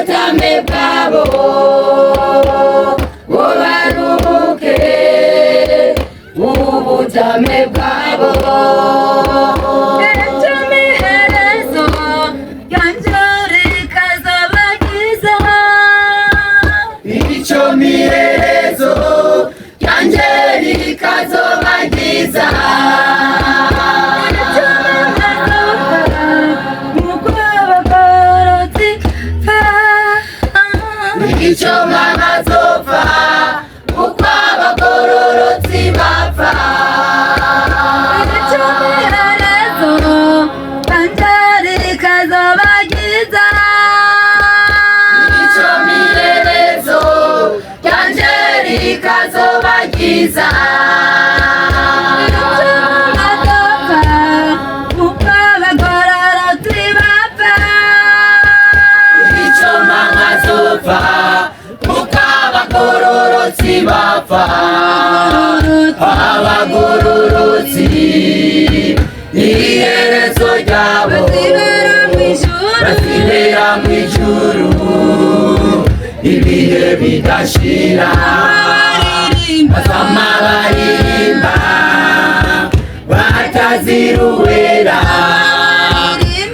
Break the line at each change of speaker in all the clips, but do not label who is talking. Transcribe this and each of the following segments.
ubutame bwabo bubaruhuke, ubutame bwabo miherezo yanje rikazobagiza, icyo mwana azopfa uko abagororotsi bapfa, icyo miherezo yanje rikazobagiza, icyo miherezo yanje rikazobagiza, abagororotsi bapfa, abagororotsi iherezo ryabo bazibera mw'ijuru ibihe bidashira, bazama baririmba bataziruwera,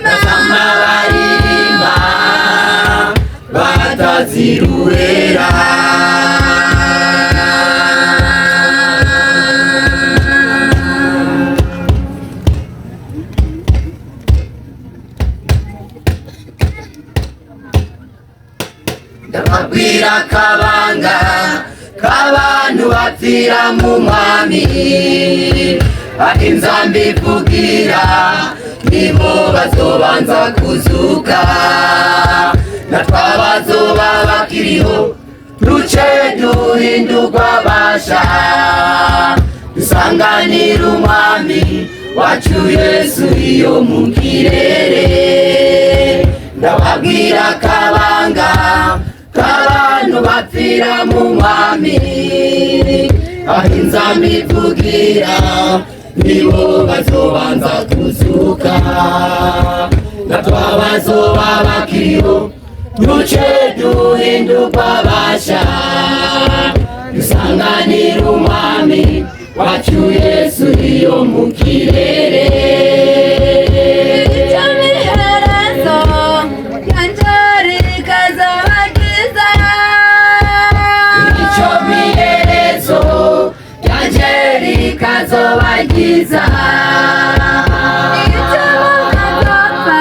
bazama baririmba bataziruwera. Ndababwira kabanga k'abantu bapfira mu mwami, aho inzambi ivugira nibo bazobanza kuzuka, natwe abazoba bakiriho duce duhindurwa basha, dusanganira umwami wacu Yesu iyo mu kirere. Ndababwira kabanga k'abantu bapfira mu mwami, aho inzambi ivugira nibo bazobanza kuzuka, natwe abazoba bakiriho duce duhindurwa basha, dusanganira umwami wacu Yesu iyo mu kirere. Kazobagiza, icyo bazopfa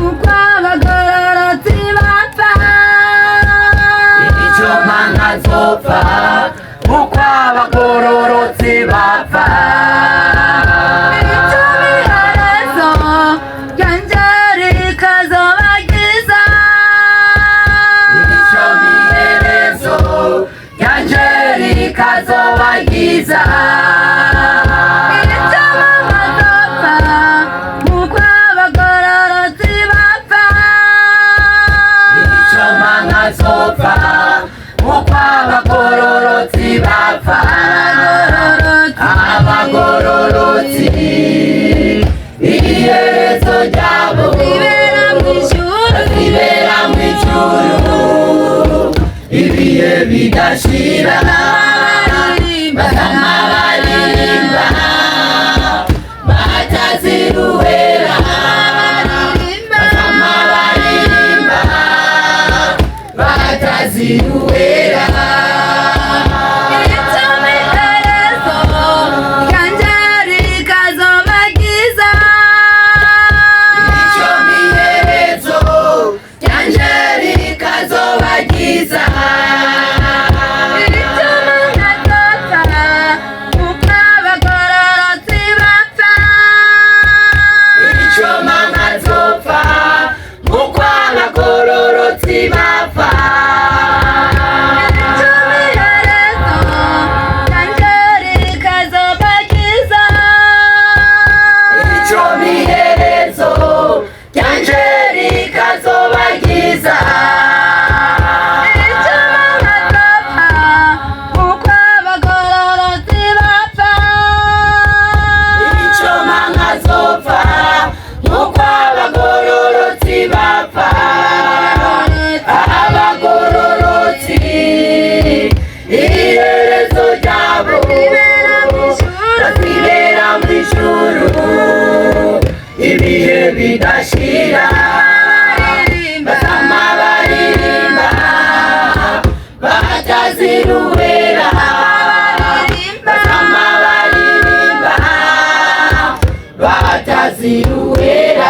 uko abagororotsi bapfa, icyo mwana azopfa uko abagororotsi bapfa, icyo miherezo yanje rikazobagiza, icyo miherezo yanje rikazobagiza, abagororotsi bapfa, abagororotsi iherezo ryabo bazibera mw'ijuru ibihe bidashira, bazama baririmba bataziruwera, bazama baririmba bataziruwera. batazira uwera,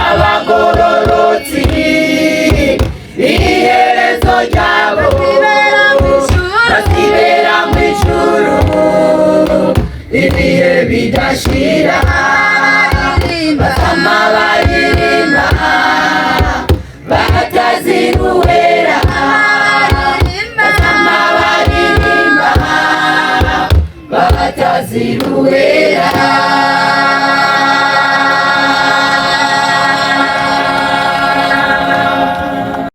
abagororotsi iherezo ryabo bazibera mw'ijuru ibihe bidashira, bazama baririmba batazira uwera, bazama baririmba batazira uwera.